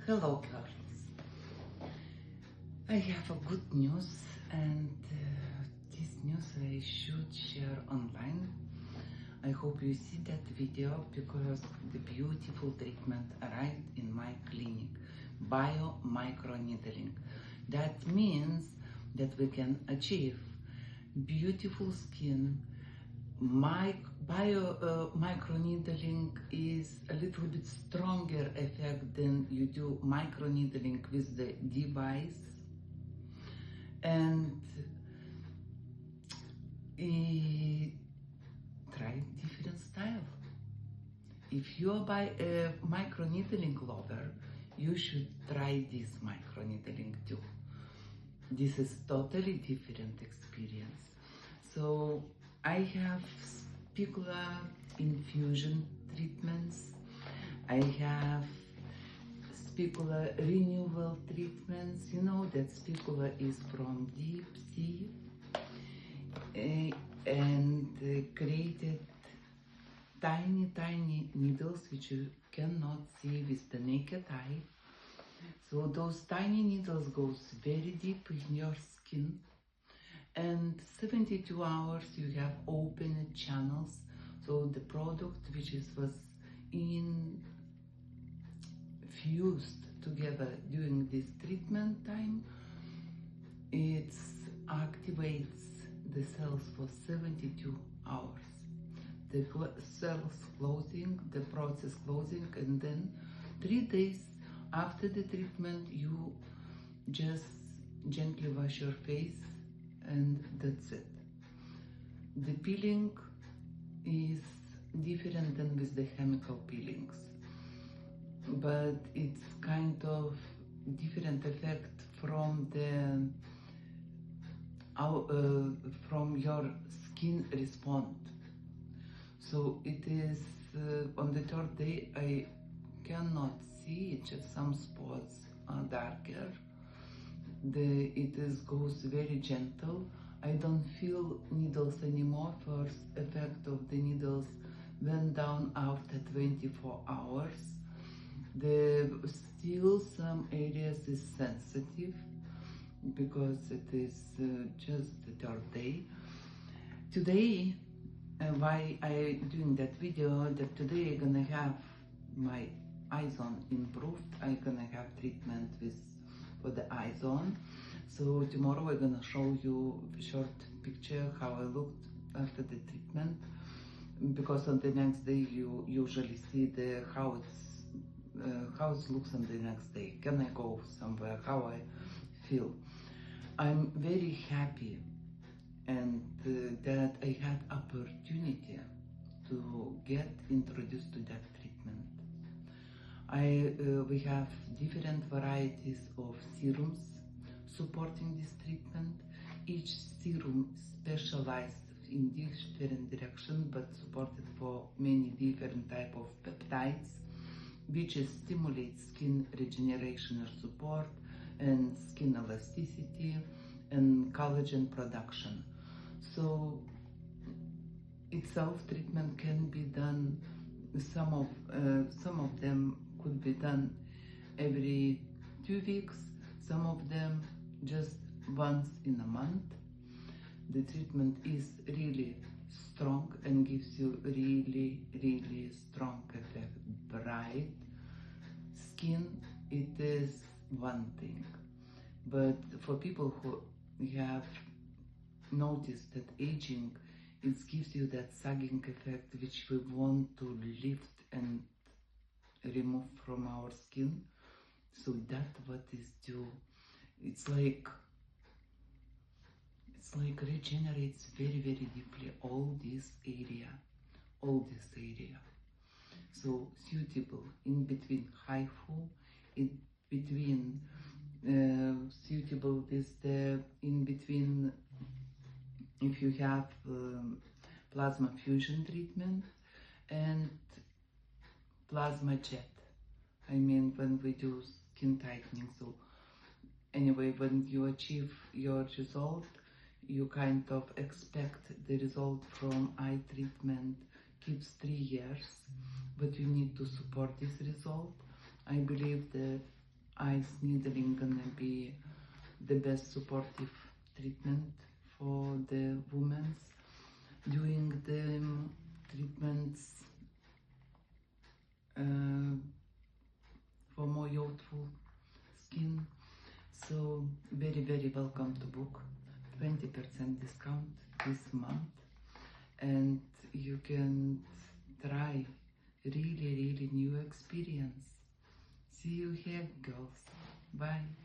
Hello, girls. I have a good news, and this news I should share online. I hope you see that video because the beautiful treatment arrived in my clinic, biomicroneedling. That means that we can achieve beautiful skin. Microneedling is a little bit stronger effect than you do microneedling with the device, and try different style. If you are a microneedling lover, you should try this microneedling too. This is totally different experience. So I have spicular infusion treatments. I have spicular renewal treatments. You know that spicula is from deep sea and created tiny needles which you cannot see with the naked eye. So those tiny needles goes very deep in your skin, and 72 hours you have open channels. So the product which was infused together during this treatment time, it activates the cells for 72 hours. The cells closing, the process closing, and then 3 days after the treatment you just gently wash your face, and that's it. The peeling is different than with the chemical peelings, but it's kind of different effect from the from your skin response. So it is on the 3rd day I cannot see it, just some spots are darker. It goes very gentle. I don't feel needles anymore. First effect of the needles went down after 24 hours. Still some areas is sensitive because it is just the 3rd day. Today, why I doing that video, that today I'm gonna have my eye zone improved. I'm gonna have treatment for the eye zone. So tomorrow I'm gonna show you a short picture how I looked after the treatment, because on the next day you usually see how it looks on the next day. Can I go somewhere? How I feel? I'm very happy, and that I had opportunity to get introduced to that treatment. We have different varieties of serums supporting this treatment. Each serum specialized in different direction, but supported for many different type of peptides, which stimulate skin regeneration or support, and skin elasticity, and collagen production. So itself treatment can be done, some of them could be done every 2 weeks, some of them just once in a month. The treatment is really strong and gives you really strong effect. Bright skin, it is one thing, but for people who have noticed that aging, it gives you that sagging effect which we want to lift and remove from our skin. So that's what is do. It's like regenerates very deeply all this area. So suitable in between HIFU, in between suitable in between if you have plasma fusion treatment and plasma jet. I mean, when we do skin tightening. So anyway, when you achieve your result, you kind of expect the result from eye treatment keeps 3 years, but you need to support this result. I believe that ice needling gonna be the best supportive treatment for the women doing the treatments for more youthful skin. So very welcome to book. 20% discount this month, and you can try really new experience. See you here, girls. Bye.